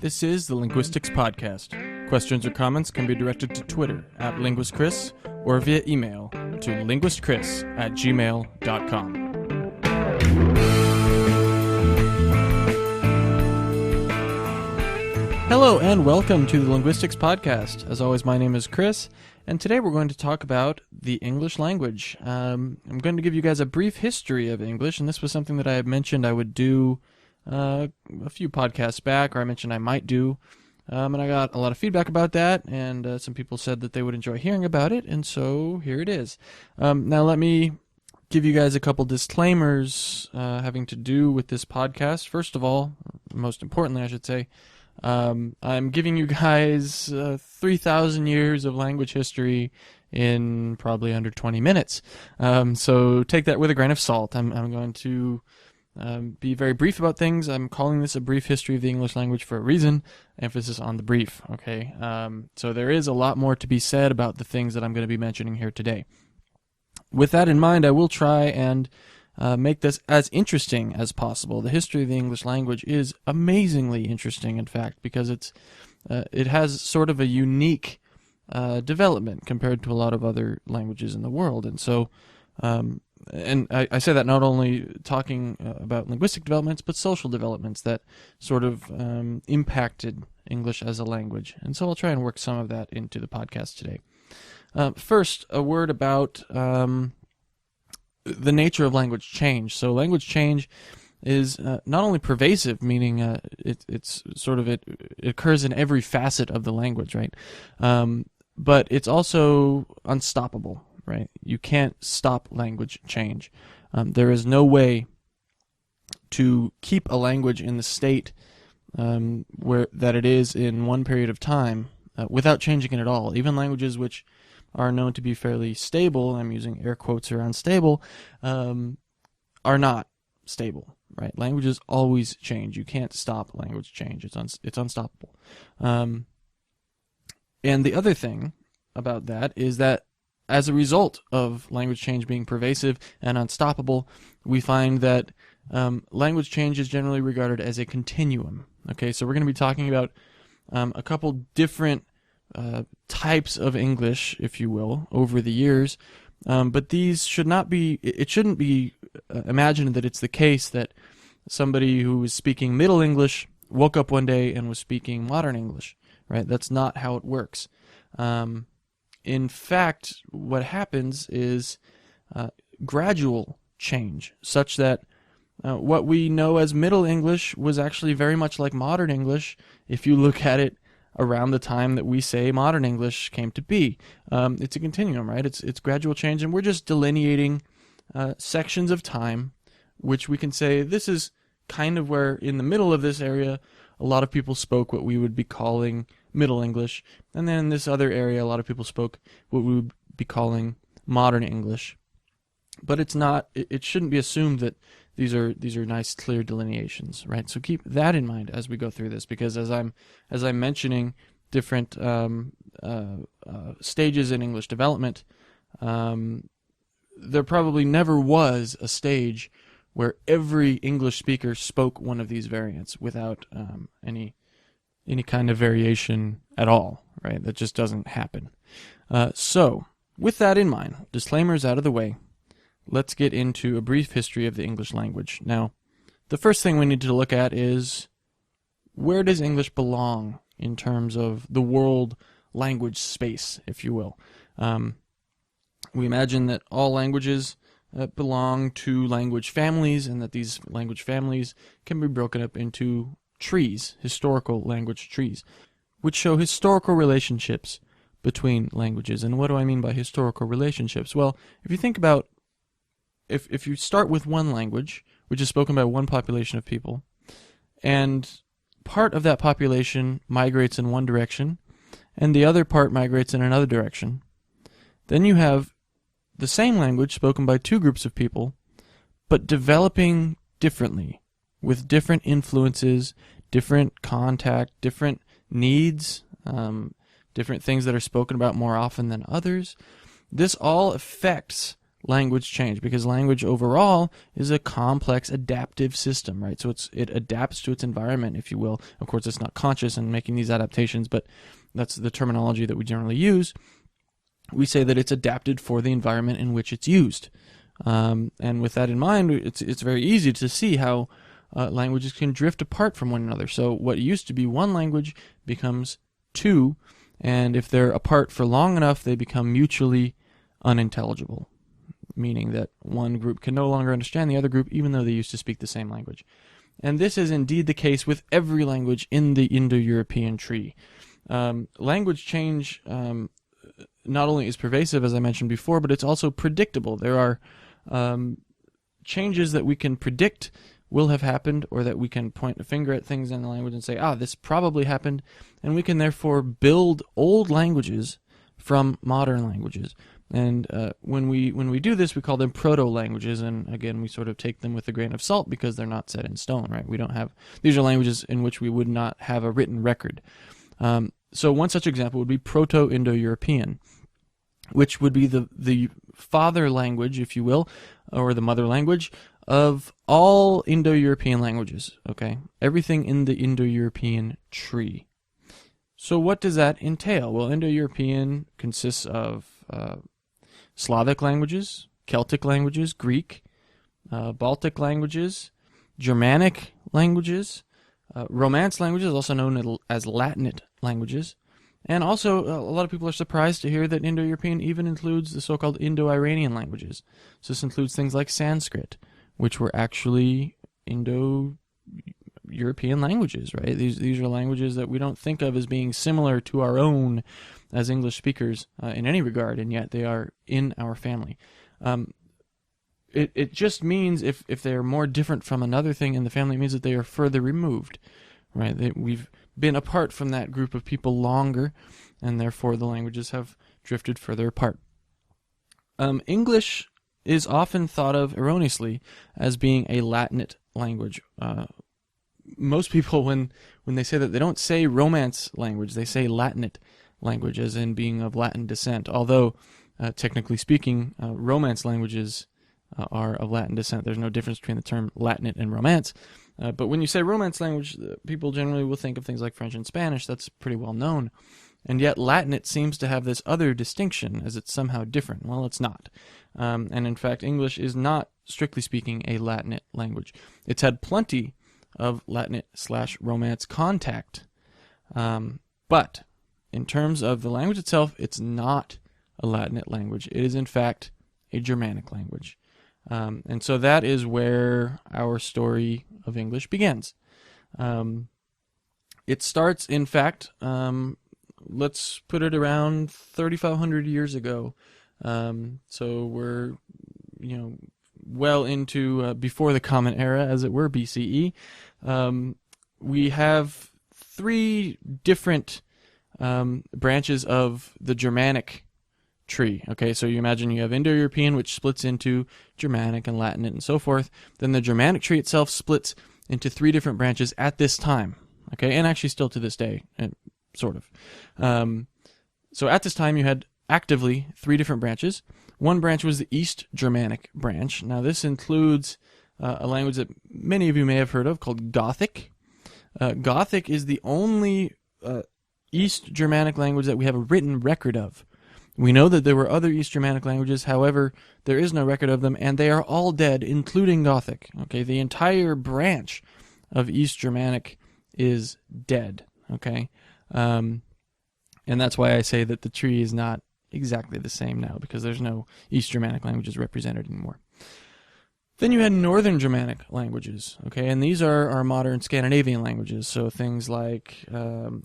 This is the Linguistics Podcast. Questions or comments can be directed to Twitter at LinguistChris or via email to linguistchris@gmail.com. Hello and welcome to the Linguistics Podcast. As always, my name is Chris, and today we're going to talk about the English language. I'm going to give you guys a brief history of English, and this was something that I had mentioned I would do a few podcasts back, or I mentioned I might do, and I got a lot of feedback about that, and some people said that they would enjoy hearing about it, and so here it is. Now let me give you guys a couple disclaimers having to do with this podcast. First of all, most importantly I should say, I'm giving you guys 3,000 years of language history in probably under 20 minutes, so take that with a grain of salt. I'm going to be very brief about things. I'm calling this a brief history of the English language for a reason, emphasis on the brief, okay? So there is a lot more to be said about the things that I'm going to be mentioning here today. With that in mind, I will try and make this as interesting as possible. The history of the English language is amazingly interesting, in fact, because it has sort of a unique development compared to a lot of other languages in the world, and so and I say that not only talking about linguistic developments, but social developments that sort of impacted English as a language. And so I'll try and work some of that into the podcast today. First, a word about the nature of language change. So language change is not only pervasive, meaning it occurs in every facet of the language, right? But it's also unstoppable. Right? You can't stop language change. There is no way to keep a language in the state that it is in one period of time without changing it at all. Even languages which are known to be fairly stable, I'm using air quotes around stable, are not stable. Right? Languages always change. You can't stop language change. It's unstoppable. And the other thing about that is that as a result of language change being pervasive and unstoppable, we find that language change is generally regarded as a continuum. Okay, so we're going to be talking about a couple different types of English, if you will, over the years, but these should not be, it shouldn't be imagined that it's the case that somebody who was speaking Middle English woke up one day and was speaking modern English, right? That's not how it works. In fact, what happens is gradual change, such that what we know as Middle English was actually very much like modern English if you look at it around the time that we say modern English came to be. It's a continuum, right? It's gradual change, and we're just delineating sections of time, which we can say this is kind of where in the middle of this area a lot of people spoke what we would be calling Middle English, and then in this other area a lot of people spoke what we would be calling modern English. But it's not, it shouldn't be assumed that these are nice clear delineations, right? So keep that in mind as we go through this, because as I'm mentioning different stages in English development, there probably never was a stage where every English speaker spoke one of these variants without any kind of variation at all, right? That just doesn't happen. So, with that in mind, disclaimers out of the way, let's get into a brief history of the English language. Now, the first thing we need to look at is, where does English belong in terms of the world language space, if you will? We imagine that all languages belong to language families, and that these language families can be broken up into trees, historical language trees, which show historical relationships between languages. And what do I mean by historical relationships? Well, if you think about, if you start with one language, which is spoken by one population of people, and part of that population migrates in one direction, and the other part migrates in another direction, then you have the same language spoken by two groups of people, but developing differently, with different influences, different contact, different needs, different things that are spoken about more often than others. This all affects language change, because language overall is a complex adaptive system, right? So it adapts to its environment, if you will. Of course, it's not conscious in making these adaptations, but that's the terminology that we generally use. We say that it's adapted for the environment in which it's used. And with that in mind, it's very easy to see how languages can drift apart from one another. So what used to be one language becomes two, and if they're apart for long enough, they become mutually unintelligible, meaning that one group can no longer understand the other group, even though they used to speak the same language. And this is indeed the case with every language in the Indo-European tree. Language change not only is pervasive, as I mentioned before, but it's also predictable. There are changes that we can predict will have happened, or that we can point a finger at things in the language and say, this probably happened, and we can therefore build old languages from modern languages. And when we do this, we call them proto-languages, and again, we sort of take them with a grain of salt because they're not set in stone, right? These are languages in which we would not have a written record. So one such example would be Proto-Indo-European, which would be the father language, if you will, or the mother language of all Indo-European languages, okay? Everything in the Indo-European tree. So what does that entail? Well, Indo-European consists of Slavic languages, Celtic languages, Greek, Baltic languages, Germanic languages, Romance languages, also known as Latinate languages. And also, a lot of people are surprised to hear that Indo-European even includes the so-called Indo-Iranian languages. So this includes things like Sanskrit, which were actually Indo-European languages, right? These are languages that we don't think of as being similar to our own as English speakers in any regard, and yet they are in our family. It just means if they're more different from another thing in the family, it means that they are further removed, right? We've been apart from that group of people longer, and therefore the languages have drifted further apart. English is often thought of erroneously as being a Latinate language. Most people, when they say that, they don't say Romance language, they say Latinate language, as in being of Latin descent, although technically speaking, Romance languages are of Latin descent. There's no difference between the term Latinate and Romance. But when you say Romance language, people generally will think of things like French and Spanish. That's pretty well known. And yet Latinate seems to have this other distinction, as it's somehow different. Well, it's not. And in fact, English is not, strictly speaking, a Latinate language. It's had plenty of Latinate/Romance contact. But in terms of the language itself, it's not a Latinate language. It is, in fact, a Germanic language. And so that is where our story of English begins. It starts, in fact, let's put it around 3,500 years ago. So we're, well into before the Common Era, as it were, BCE. We have three different branches of the Germanic tree. Okay, so you imagine you have Indo-European, which splits into Germanic and Latin and so forth. Then the Germanic tree itself splits into three different branches at this time. Okay, and actually still to this day, sort of. So at this time you had actively three different branches. One branch was the East Germanic branch. Now this includes a language that many of you may have heard of called Gothic. Gothic is the only East Germanic language that we have a written record of. We know that there were other East Germanic languages, however, there is no record of them, and they are all dead, including Gothic. Okay, the entire branch of East Germanic is dead. Okay, and that's why I say that the tree is not exactly the same now, because there's no East Germanic languages represented anymore. Then you had Northern Germanic languages, okay, and these are our modern Scandinavian languages, so things like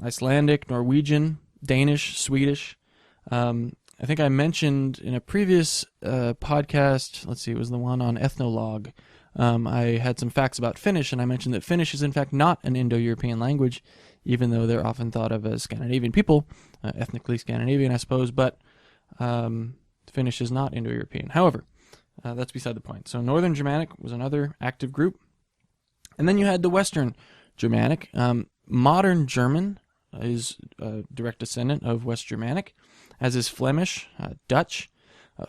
Icelandic, Norwegian, Danish, Swedish. I think I mentioned in a previous podcast, let's see, it was the one on ethnologue, I had some facts about Finnish, and I mentioned that Finnish is in fact not an Indo-European language, even though they're often thought of as Scandinavian people, ethnically Scandinavian, I suppose, but Finnish is not Indo-European. However, that's beside the point. So Northern Germanic was another active group. And then you had the Western Germanic. Modern German is a direct descendant of West Germanic, as is Flemish, Dutch,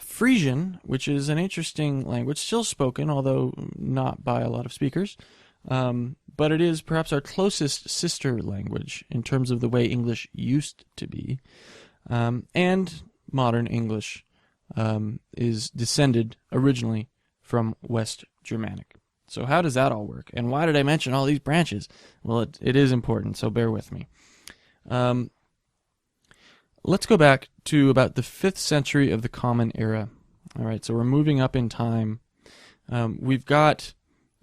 Frisian, which is an interesting language, still spoken, although not by a lot of speakers, but it is perhaps our closest sister language in terms of the way English used to be. And modern English is descended originally from West Germanic. So how does that all work? And why did I mention all these branches? Well, it is important, so bear with me. Let's go back to about the 5th century of the Common Era. All right, so we're moving up in time. We've got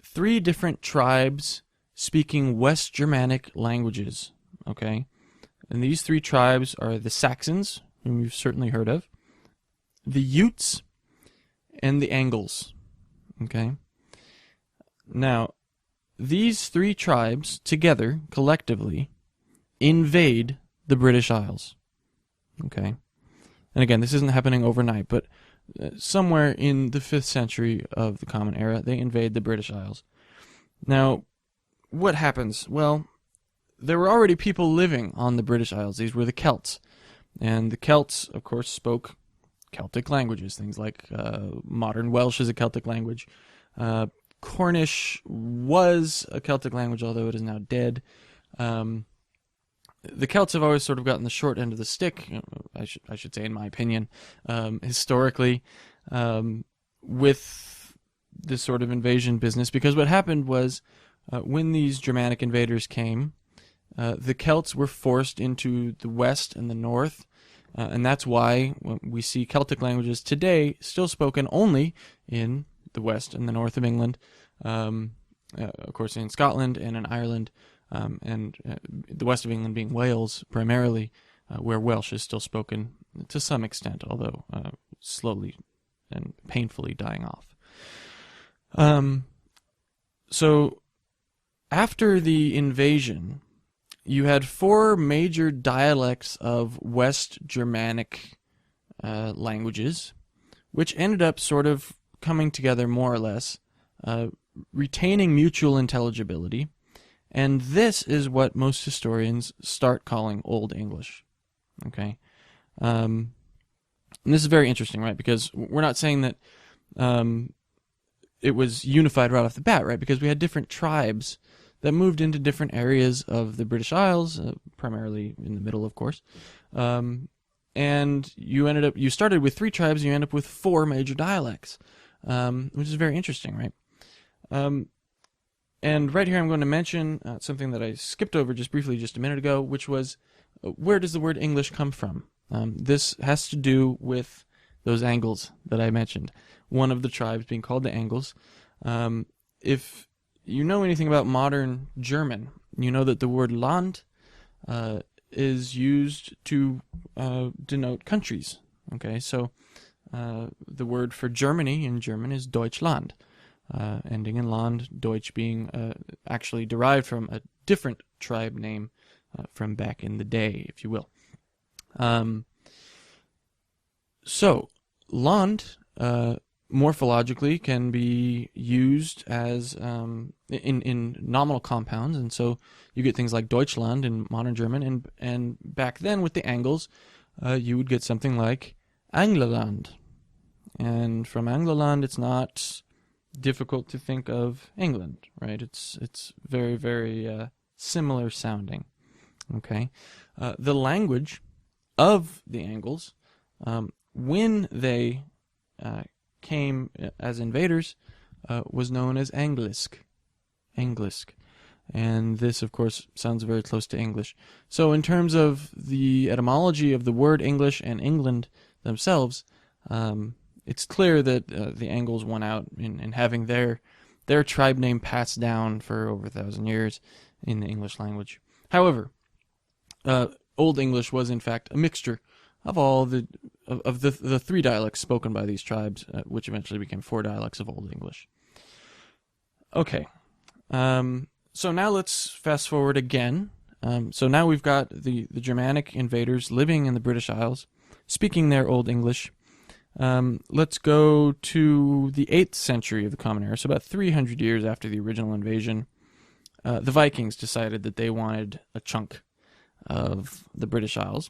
3 different tribes speaking West Germanic languages, okay? And these 3 tribes are the Saxons, whom you've certainly heard of, the Utes, and the Angles, okay? Now, these 3 tribes together, collectively, invade the British Isles. Okay, and again, this isn't happening overnight, but somewhere in the 5th century of the Common Era, they invade the British Isles. Now, what happens? Well, there were already people living on the British Isles. These were the Celts, and the Celts, of course, spoke Celtic languages. Things like modern Welsh is a Celtic language. Cornish was a Celtic language, although it is now dead. The Celts have always sort of gotten the short end of the stick, I should say, in my opinion, historically, with this sort of invasion business, because what happened was when these Germanic invaders came, the Celts were forced into the west and the north, and that's why we see Celtic languages today still spoken only in the west and the north of England, of course in Scotland and in Ireland, and the west of England being Wales primarily, where Welsh is still spoken to some extent, although slowly and painfully dying off. So after the invasion, you had 4 major dialects of West Germanic languages, which ended up sort of coming together more or less, retaining mutual intelligibility. And this is what most historians start calling Old English, okay? And this is very interesting, right? Because we're not saying that it was unified right off the bat, right? Because we had different tribes that moved into different areas of the British Isles, primarily in the middle, of course. And you started with 3 tribes, and you end up with 4 major dialects, which is very interesting, right? And right here I'm going to mention something that I skipped over just briefly just a minute ago, which was, where does the word English come from? This has to do with those Angles that I mentioned, one of the tribes being called the Angles. If you know anything about modern German, you know that the word Land is used to denote countries. Okay, so the word for Germany in German is Deutschland. Ending in Land, Deutsch being actually derived from a different tribe name from back in the day, if you will. So, Land, morphologically, can be used as in nominal compounds, and so you get things like Deutschland in modern German, and back then with the Angles, you would get something like Anglerland. And from Anglerland, it's not difficult to think of England, right? It's very, very similar sounding. Okay, the language of the Angles, when they came as invaders, was known as Anglisk. And this, of course, sounds very close to English. So in terms of the etymology of the word English and England themselves, it's clear that the Angles won out in having their tribe name passed down for over 1,000 years in the English language. However, Old English was in fact a mixture of all the 3 dialects spoken by these tribes, which eventually became 4 dialects of Old English. Okay, so now let's fast forward again. So now we've got the Germanic invaders living in the British Isles, speaking their Old English. Let's go to the 8th century of the Common Era, so about 300 years after the original invasion. The Vikings decided that they wanted a chunk of the British Isles.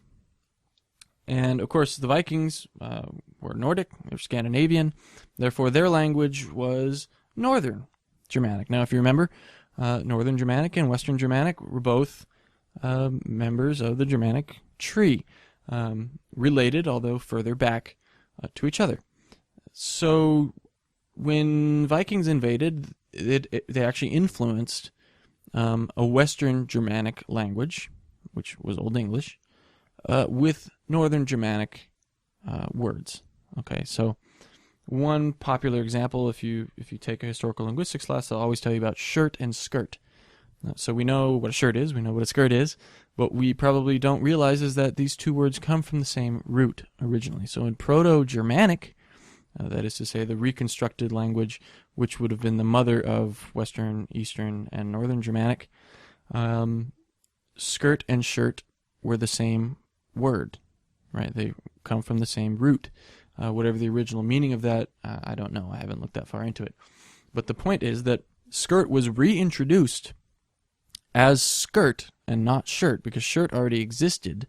And, of course, the Vikings were Nordic, they were Scandinavian. Therefore, their language was Northern Germanic. Now, if you remember, Northern Germanic and Western Germanic were both members of the Germanic tree, related, although further back to each other. So when Vikings invaded, they actually influenced a Western Germanic language, which was Old English, with Northern Germanic words. Okay, so one popular example, if you take a historical linguistics class, they'll always tell you about shirt and skirt. So we know what a shirt is, we know what a skirt is, but we probably don't realize is that these two words come from the same root originally. So in Proto-Germanic, that is to say the reconstructed language, which would have been the mother of Western, Eastern, and Northern Germanic, skirt and shirt were the same word, right? They come from the same root. Whatever the original meaning of that, I don't know. I haven't looked that far into it. But the point is that skirt was reintroduced as skirt and not shirt, because shirt already existed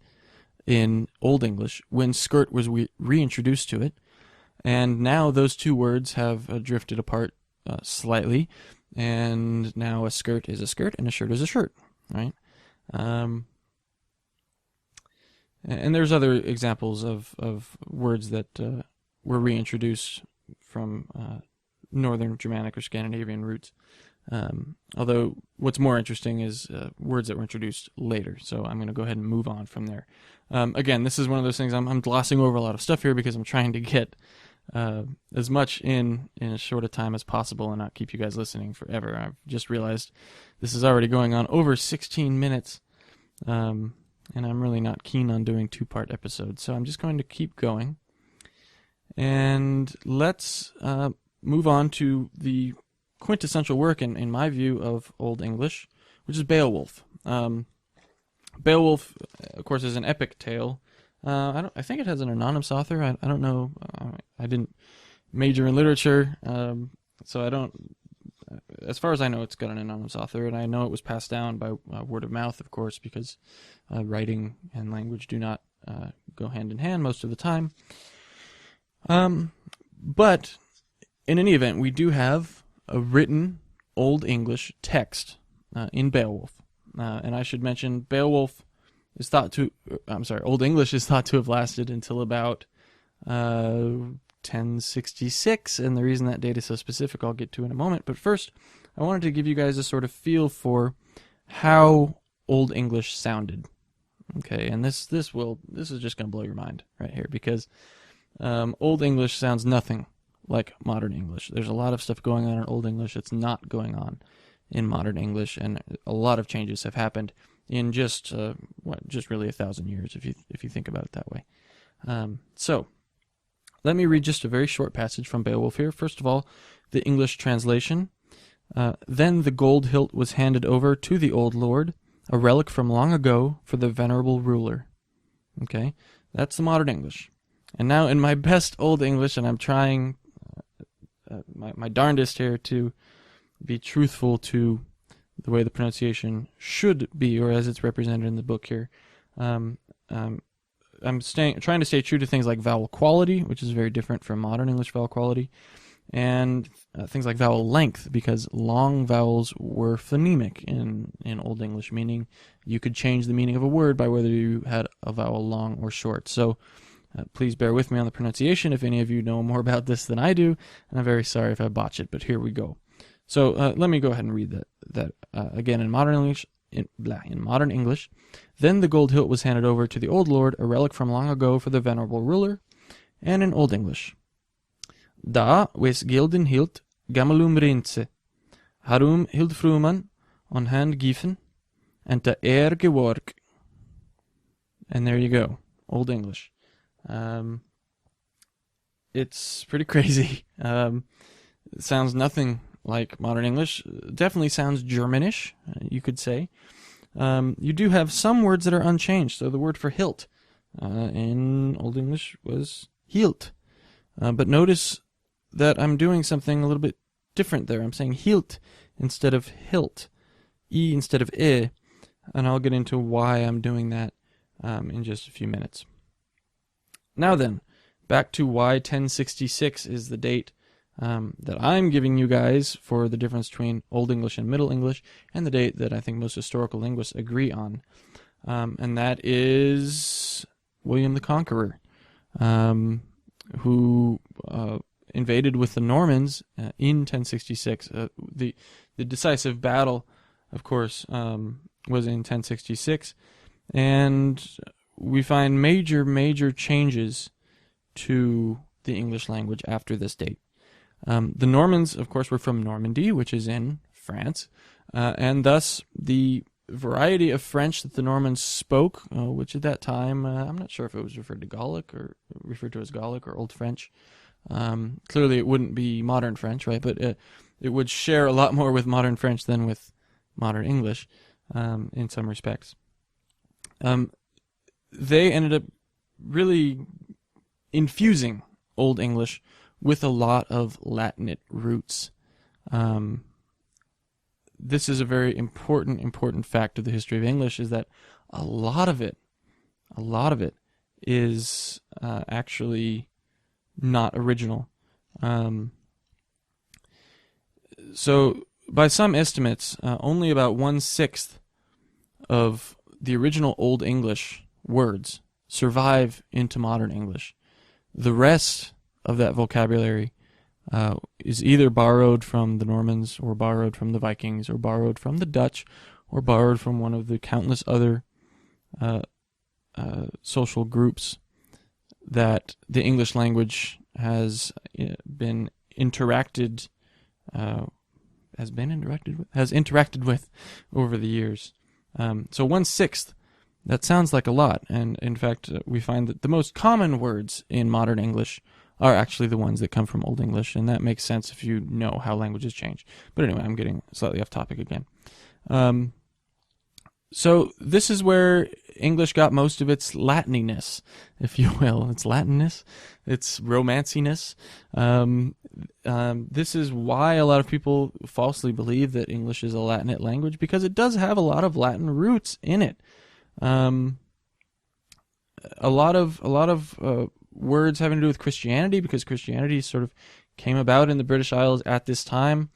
in Old English when skirt was reintroduced to it. And now those two words have drifted apart slightly, and now a skirt is a skirt and a shirt is a shirt, right? And there's other examples of words that were reintroduced from Northern Germanic or Scandinavian roots. Although what's more interesting is words that were introduced later. So I'm going to go ahead and move on from there. Again, this is one of those things I'm glossing over a lot of stuff here because I'm trying to get as much in as short a time as possible and not keep you guys listening forever. I've just realized this is already going on over 16 minutes, and I'm really not keen on doing two-part episodes, so I'm just going to keep going. And let's move on to the quintessential work, in my view, of Old English, which is Beowulf. Beowulf, of course, is an epic tale. I think it has an anonymous author. I don't know. I didn't major in literature, so I don't. As far as I know, it's got an anonymous author, and I know it was passed down by word of mouth, of course, because writing and language do not go hand in hand most of the time. But in any event, we do have a written Old English text in Beowulf, and I should mention Beowulf is thought to. Old English is thought to have lasted until about 1066, and the reason that date is so specific I'll get to in a moment. But first, I wanted to give you guys a sort of feel for how Old English sounded. Okay, and this is just going to blow your mind right here, because Old English sounds nothing like modern English. There's a lot of stuff going on in Old English that's not going on in modern English, and a lot of changes have happened in just really 1,000 years, if you think about it that way. So let me read just a very short passage from Beowulf here. First of all, the English translation. Then the gold hilt was handed over to the old lord, a relic from long ago for the venerable ruler. Okay, that's the modern English. And now in my best Old English, and I'm trying my darndest here to be truthful to the way the pronunciation should be, or as it's represented in the book here. I'm trying to stay true to things like vowel quality, which is very different from modern English vowel quality, and things like vowel length, because long vowels were phonemic in Old English, meaning you could change the meaning of a word by whether you had a vowel long or short. So please bear with me on the pronunciation if any of you know more about this than I do, and I'm very sorry if I botch it, but here we go. So let me go ahead and read that again in modern English. In modern English, then the gold hilt was handed over to the old lord, a relic from long ago for the venerable ruler, and in Old English. Da wes gilden hilt gamelum rinse, harum hild fruman on hand gifen, and ta gework. And there you go, Old English. It's pretty crazy. It sounds nothing like modern English. Definitely sounds Germanish, you could say. You do have some words that are unchanged. So the word for hilt in Old English was hilt. But notice that I'm doing something a little bit different there. I'm saying hilt instead of hilt, e instead of and I'll get into why I'm doing that in just a few minutes. Now then, back to why 1066 is the date that I'm giving you guys for the difference between Old English and Middle English, and the date that I think most historical linguists agree on. And that is William the Conqueror, who invaded with the Normans in 1066. The decisive battle, of course, was in 1066, and we find major changes to the English language after this date. The Normans, of course, were from Normandy, which is in France, and thus the variety of French that the Normans spoke, which at that time, I'm not sure if it was referred to as Gallic or Old French. Clearly it wouldn't be modern French, right? But it would share a lot more with modern French than with modern English, in some respects. They ended up really infusing Old English with a lot of Latinate roots. This is a very important fact of the history of English, is that a lot of it is actually not original. So by some estimates, only about 1/6 of the original Old English words survive into modern English. The rest of that vocabulary is either borrowed from the Normans, or borrowed from the Vikings, or borrowed from the Dutch, or borrowed from one of the countless other social groups that the English language has interacted with over the years. So 1/6, that sounds like a lot, and in fact we find that the most common words in modern English are actually the ones that come from Old English, and that makes sense if you know how languages change. But anyway, I'm getting slightly off topic again. So this is where English got most of its Latininess, if you will. Its Latinness, its romanciness. This is why a lot of people falsely believe that English is a Latinate language, because it does have a lot of Latin roots in it. A lot of words having to do with Christianity, because Christianity sort of came about in the British Isles at this time.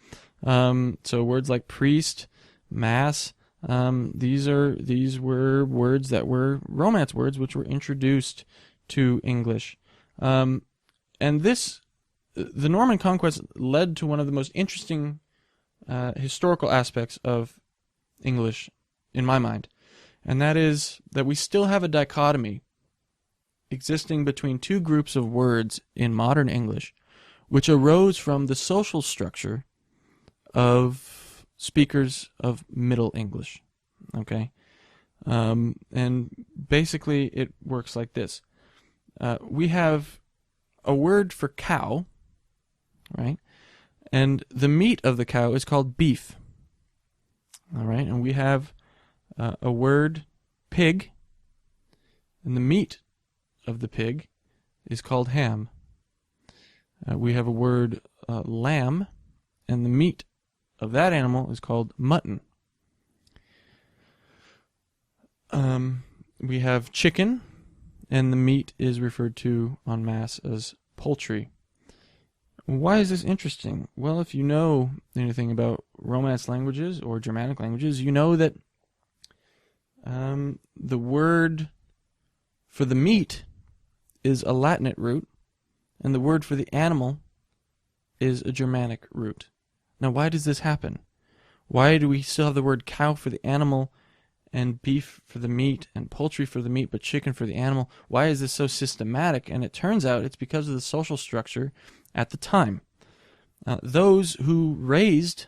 So words like priest, mass, these were words that were Romance words, which were introduced to English. And the Norman conquest led to one of the most interesting historical aspects of English, in my mind, and that is that we still have a dichotomy existing between two groups of words in modern English, which arose from the social structure of speakers of Middle English. Okay? And basically it works like this. We have a word for cow, right? And the meat of the cow is called beef. All right? And we have a word pig, and the meat of the pig is called ham. We have a word lamb, and the meat of that animal is called mutton. We have chicken, and the meat is referred to en masse as poultry. Why is this interesting? Well, if you know anything about Romance languages or Germanic languages, you know that the word for the meat is a Latinate root, and the word for the animal is a Germanic root. Now, why does this happen? Why do we still have the word cow for the animal, and beef for the meat, and poultry for the meat, but chicken for the animal? Why is this so systematic? And it turns out it's because of the social structure at the time. Those who raised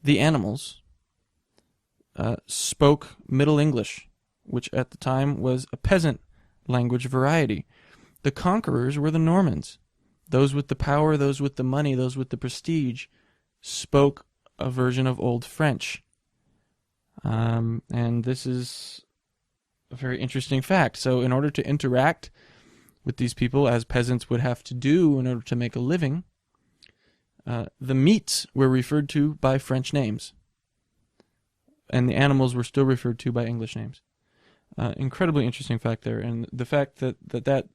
the animals spoke Middle English, which at the time was a peasant language variety. The conquerors were the Normans. Those with the power, those with the money, those with the prestige spoke a version of Old French. And this is a very interesting fact. So in order to interact with these people, as peasants would have to do in order to make a living, the meats were referred to by French names, and the animals were still referred to by English names. Incredibly interesting fact there, and the fact that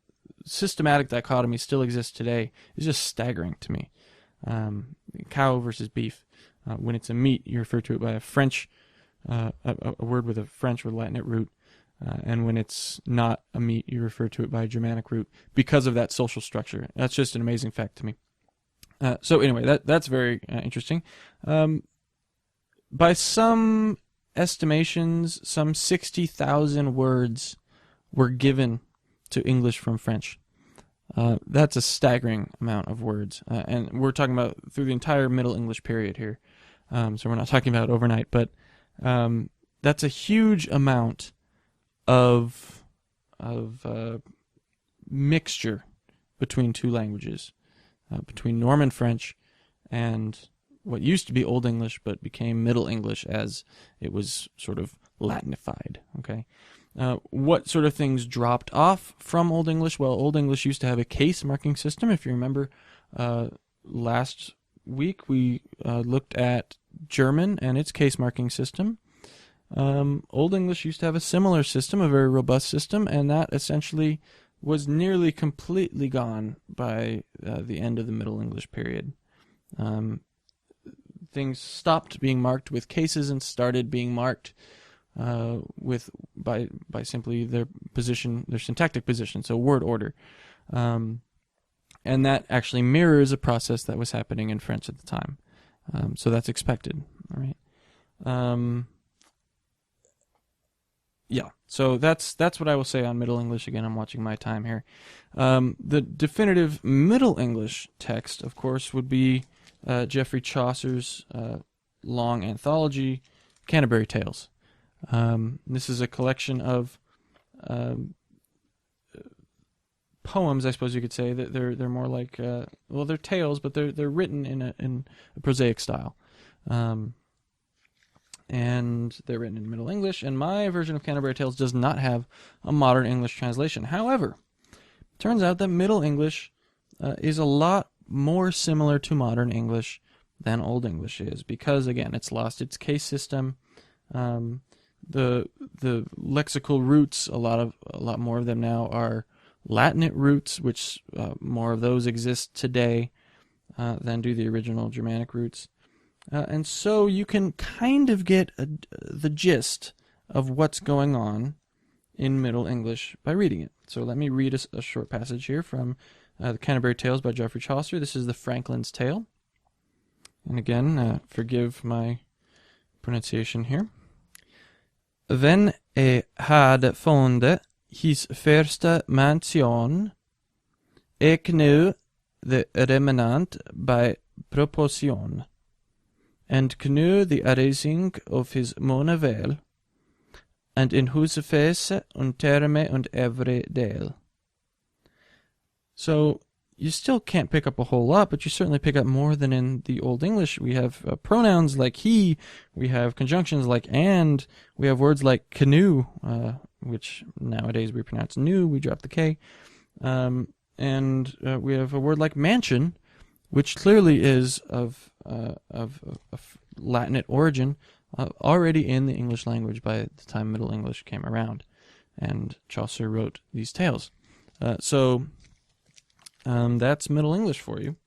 systematic dichotomy still exists today is just staggering to me. Cow versus beef. When it's a meat, you refer to it by a French, a word with a French or Latinate root. And when it's not a meat, you refer to it by a Germanic root because of that social structure. That's just an amazing fact to me. So anyway, that's very interesting. By some estimations, some 60,000 words were given to English from French. That's a staggering amount of words. And we're talking about through the entire Middle English period here. So we're not talking about overnight, but that's a huge amount of mixture between two languages, between Norman French and what used to be Old English but became Middle English as it was sort of Latinified. Okay, what sort of things dropped off from Old English? Well, Old English used to have a case marking system. If you remember, last week we looked at German and its case marking system. Old English used to have a similar system, a very robust system, and that essentially was nearly completely gone by the end of the Middle English period. Things stopped being marked with cases and started being marked by simply their position, their syntactic position, so word order. And that actually mirrors a process that was happening in French at the time. So that's expected, all right? Yeah, so that's what I will say on Middle English. Again, I'm watching my time here. The definitive Middle English text, of course, would be Geoffrey Chaucer's long anthology, Canterbury Tales. This is a collection of poems, I suppose you could say. That they're more like they're tales, but they're written in a prosaic style. And they're written in Middle English, and my version of Canterbury Tales does not have a modern English translation. However, it turns out that Middle English is a lot more similar to modern English than Old English is, because again, it's lost its case system. The lexical roots, a lot more of them now are Latinate roots, which more of those exist today than do the original Germanic roots. And so you can kind of get the gist of what's going on in Middle English by reading it. So let me read a short passage here from the Canterbury Tales by Geoffrey Chaucer. This is the Franklin's Tale. And again, forgive my pronunciation here. When had found his första mansion, knew the remnant by proportion, and knew the arising of his måne väl, and in husefäse und terme und every del. So you still can't pick up a whole lot, but you certainly pick up more than in the Old English. We have pronouns like he, we have conjunctions like and, we have words like canoe, which nowadays we pronounce new, we drop the K, and we have a word like mansion, which clearly is of Latinate origin, already in the English language by the time Middle English came around, and Chaucer wrote these tales. So that's Middle English for you.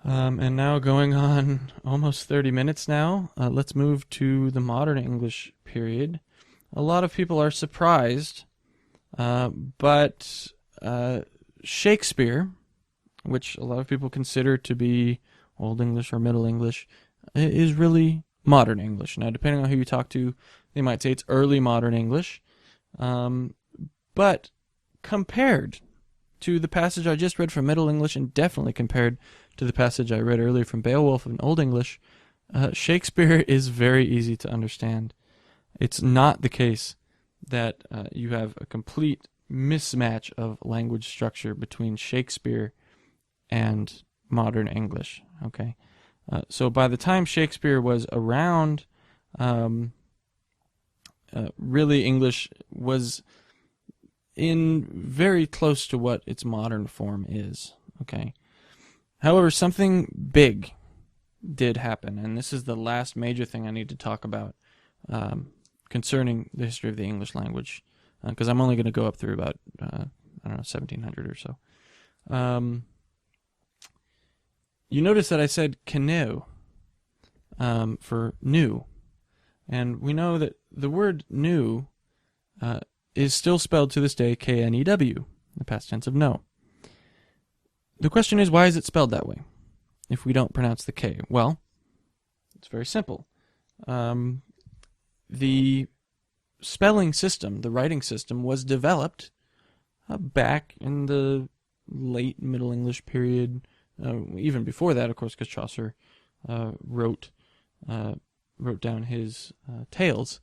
And now going on almost 30 minutes now, let's move to the modern English period. A lot of people are surprised, but Shakespeare, which a lot of people consider to be Old English or Middle English, is really modern English. Now, depending on who you talk to, they might say it's early modern English. But compared to the passage I just read from Middle English, and definitely compared to the passage I read earlier from Beowulf in Old English, Shakespeare is very easy to understand. It's not the case that you have a complete mismatch of language structure between Shakespeare and modern English. Okay, so by the time Shakespeare was around, really English was in very close to what its modern form is. Okay, however, something big did happen, and this is the last major thing I need to talk about concerning the history of the English language, because I'm only going to go up through about I don't know, 1700 or so. You notice that I said canoe for new. And we know that the word new is still spelled to this day K-N-E-W, the past tense of know. The question is, why is it spelled that way if we don't pronounce the K? Well, it's very simple. The spelling system, the writing system, was developed back in the late Middle English period, even before that, of course, because Chaucer wrote down his tales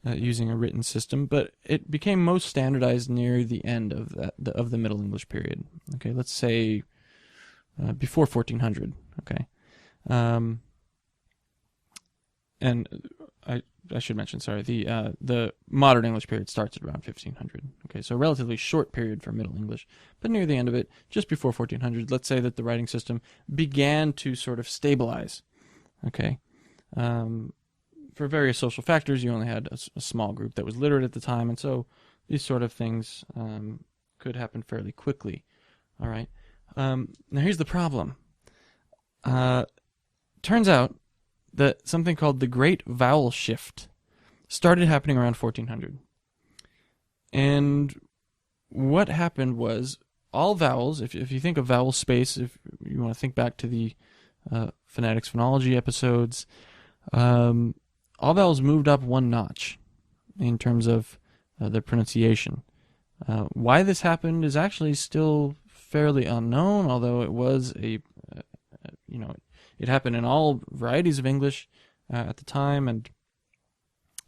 using a written system, but it became most standardized near the end of the Middle English period. Okay, let's say before 1400. Okay, and I should mention, sorry, the modern English period starts at around 1500. Okay, so a relatively short period for Middle English, but near the end of it, just before 1400, let's say that the writing system began to sort of stabilize. Okay, for various social factors, you only had a small group that was literate at the time, and so these sort of things could happen fairly quickly. All right. Now here's the problem. Turns out that something called the Great Vowel Shift started happening around 1400. And what happened was all vowels, if you think of vowel space, if you want to think back to the phonetics phonology episodes, all vowels moved up one notch in terms of their pronunciation. Why this happened is actually still fairly unknown, although it was it happened in all varieties of English at the time, and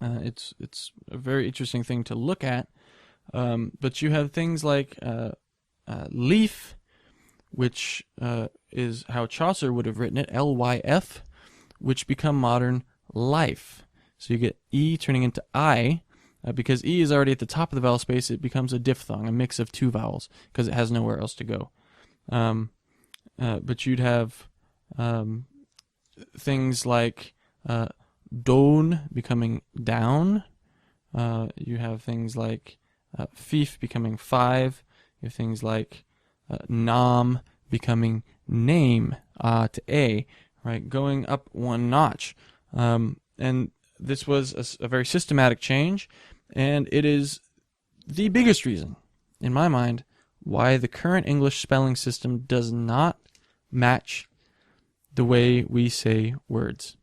it's a very interesting thing to look at. But you have things like leaf, which is how Chaucer would have written it, L-Y-F, which become modern life. So you get E turning into I. Because E is already at the top of the vowel space, it becomes a diphthong, a mix of two vowels, because it has nowhere else to go. But you'd have things like down becoming down. You have things like fif becoming five. You have things like nam becoming name, to a, right, going up one notch. And this was a very systematic change, and it is the biggest reason, in my mind, why the current English spelling system does not match the way we say words.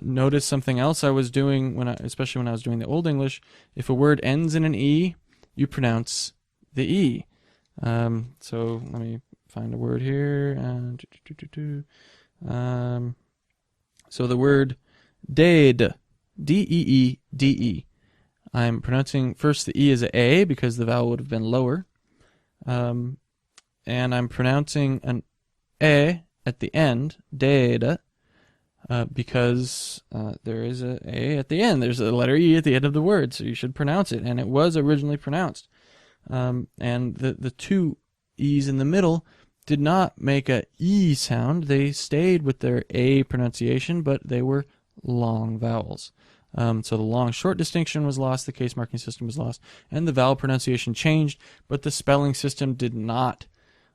Notice something else I was doing, especially when I was doing the Old English. If a word ends in an E, you pronounce the E. So let me find a word here. So the word deed, D-E-E-D-E. I'm pronouncing first the E as a A because the vowel would have been lower. And I'm pronouncing an E at the end, deed, because there is a A at the end. There's a letter E at the end of the word, so you should pronounce it. And it was originally pronounced. And the two E's in the middle did not make a E sound. They stayed with their A pronunciation, but they were long vowels. So the long-short distinction was lost, the case marking system was lost, and the vowel pronunciation changed, but the spelling system did not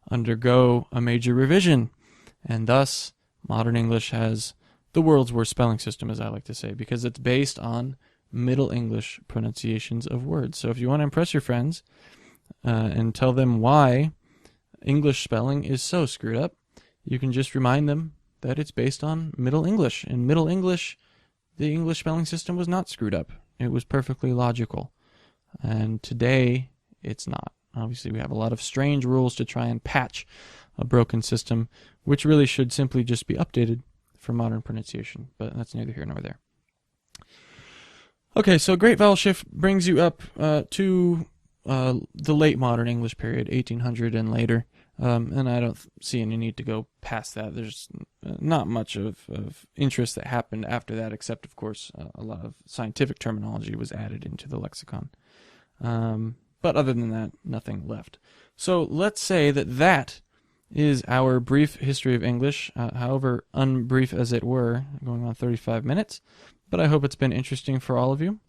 undergo a major revision. And thus, modern English has the world's worst spelling system, as I like to say, because it's based on Middle English pronunciations of words. So if you want to impress your friends and tell them why English spelling is so screwed up, you can just remind them that it's based on Middle English. In Middle English, the English spelling system was not screwed up. It was perfectly logical. And today, it's not. Obviously, we have a lot of strange rules to try and patch a broken system, which really should simply just be updated for modern pronunciation. But that's neither here nor there. Okay, so Great Vowel Shift brings you up to the late modern English period, 1800 and later. And I don't see any need to go past that. There's not much of interest that happened after that, except, of course, a lot of scientific terminology was added into the lexicon. But other than that, nothing left. So let's say that is our brief history of English, however unbrief as it were, going on 35 minutes. But I hope it's been interesting for all of you.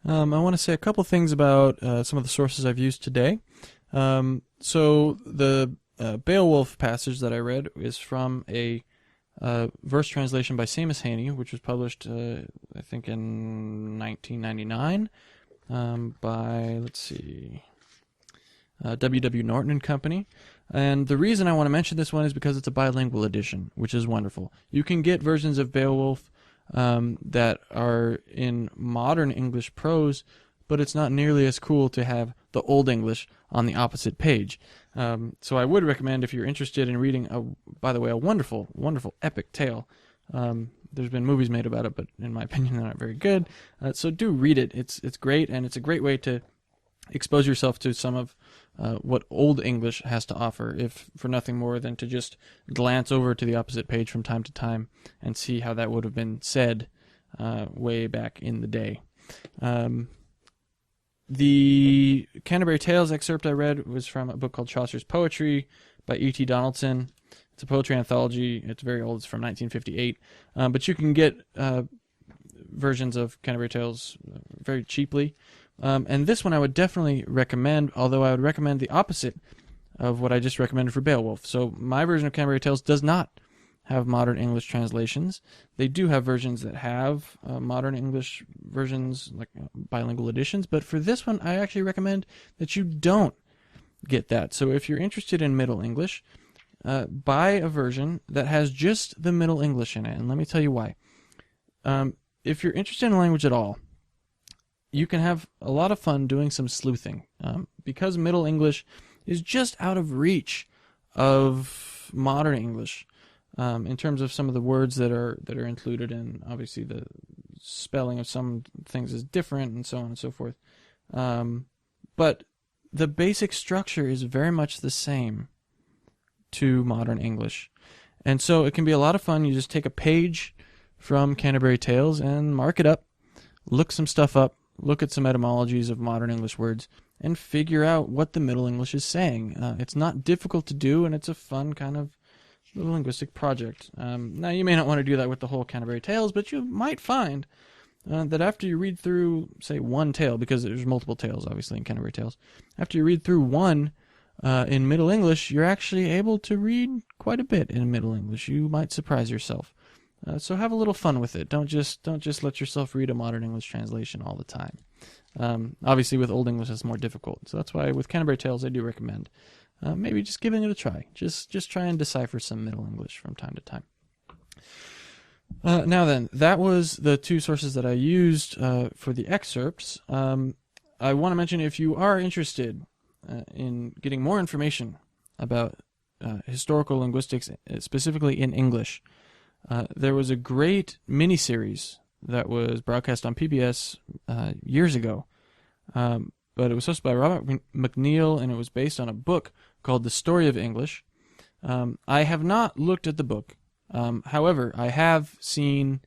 I want to say a couple things about some of the sources I've used today. So the Beowulf passage that I read is from a verse translation by Seamus Heaney, which was published, I think, in 1999 by, let's see, W. Norton and Company. And the reason I want to mention this one is because it's a bilingual edition, which is wonderful. You can get versions of Beowulf that are in modern English prose, but it's not nearly as cool to have the Old English on the opposite page. So I would recommend, if you're interested in reading, by the way, a wonderful, wonderful epic tale. There's been movies made about it, but in my opinion, they're not very good. So do read it. It's great, and it's a great way to expose yourself to some of what Old English has to offer, if for nothing more than to just glance over to the opposite page from time to time and see how that would have been said way back in the day. The Canterbury Tales excerpt I read was from a book called Chaucers Poetry by E.T. Donaldson. It's a poetry anthology. It's very old. It's from 1958. But you can get versions of Canterbury Tales very cheaply. And this one I would definitely recommend, although I would recommend the opposite of what I just recommended for Beowulf. So my version of Canterbury Tales does not have modern English translations. They do have versions that have modern English versions, like bilingual editions, but for this one I actually recommend that you don't get that. So if you're interested in Middle English, buy a version that has just the Middle English in it, and let me tell you why. If you're interested in a language at all, you can have a lot of fun doing some sleuthing, because Middle English is just out of reach of modern English. In terms of some of the words that are included, and obviously the spelling of some things is different, and so on and so forth. But the basic structure is very much the same to modern English. And so it can be a lot of fun. You just take a page from Canterbury Tales and mark it up, look some stuff up, look at some etymologies of modern English words, and figure out what the Middle English is saying. It's not difficult to do, and it's a fun kind of little linguistic project. Now, you may not want to do that with the whole Canterbury Tales, but you might find that after you read through, say, one tale, because there's multiple tales, obviously, in Canterbury Tales, after you read through one in Middle English, you're actually able to read quite a bit in Middle English. You might surprise yourself. So have a little fun with it. Don't just let yourself read a modern English translation all the time. Obviously, with Old English, it's more difficult. So that's why with Canterbury Tales, I do recommend maybe just giving it a try. Just try and decipher some Middle English from time to time. Now then, that was the two sources that I used for the excerpts. I want to mention, if you are interested in getting more information about historical linguistics, specifically in English, there was a great mini-series that was broadcast on PBS years ago. But it was hosted by Robert McNeil, and it was based on a book called The Story of English. I have not looked at the book. However, I have seen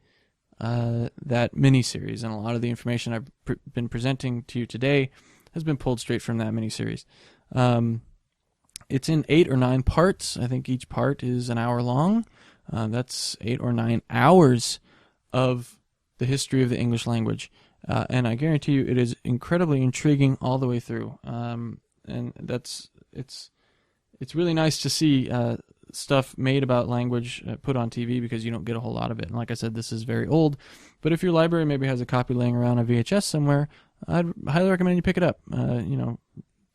that miniseries, and a lot of the information I've been presenting to you today has been pulled straight from that miniseries. It's in 8 or 9 parts. I think each part is an hour long. That's 8 or 9 hours of the history of the English language. And I guarantee you it is incredibly intriguing all the way through. And it's really nice to see stuff made about language put on TV, because you don't get a whole lot of it. And like I said, this is very old. But if your library maybe has a copy laying around on VHS somewhere, I'd highly recommend you pick it up.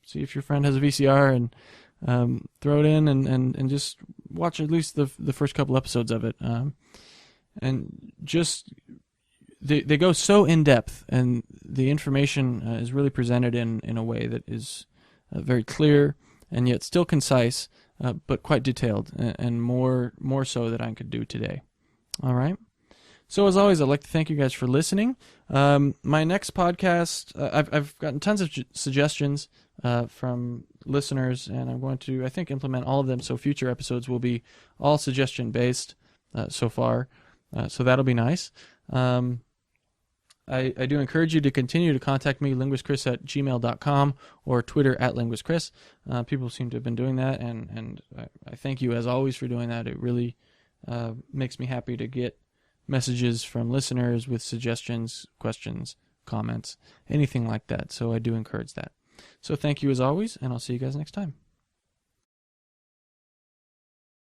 See if your friend has a VCR and throw it in and just watch at least the first couple episodes of it. And just... They go so in depth, and the information is really presented in a way that is very clear and yet still concise, but quite detailed, and more so than I could do today. All right. So as always, I'd like to thank you guys for listening. My next podcast, I've gotten tons of suggestions from listeners, and I'm going to, I think, implement all of them. So future episodes will be all suggestion based so far. So that'll be nice. I do encourage you to continue to contact me, linguistchris@gmail.com, or Twitter @linguistchris. People seem to have been doing that, and I thank you as always for doing that. It really makes me happy to get messages from listeners with suggestions, questions, comments, anything like that. So I do encourage that. So thank you as always, and I'll see you guys next time.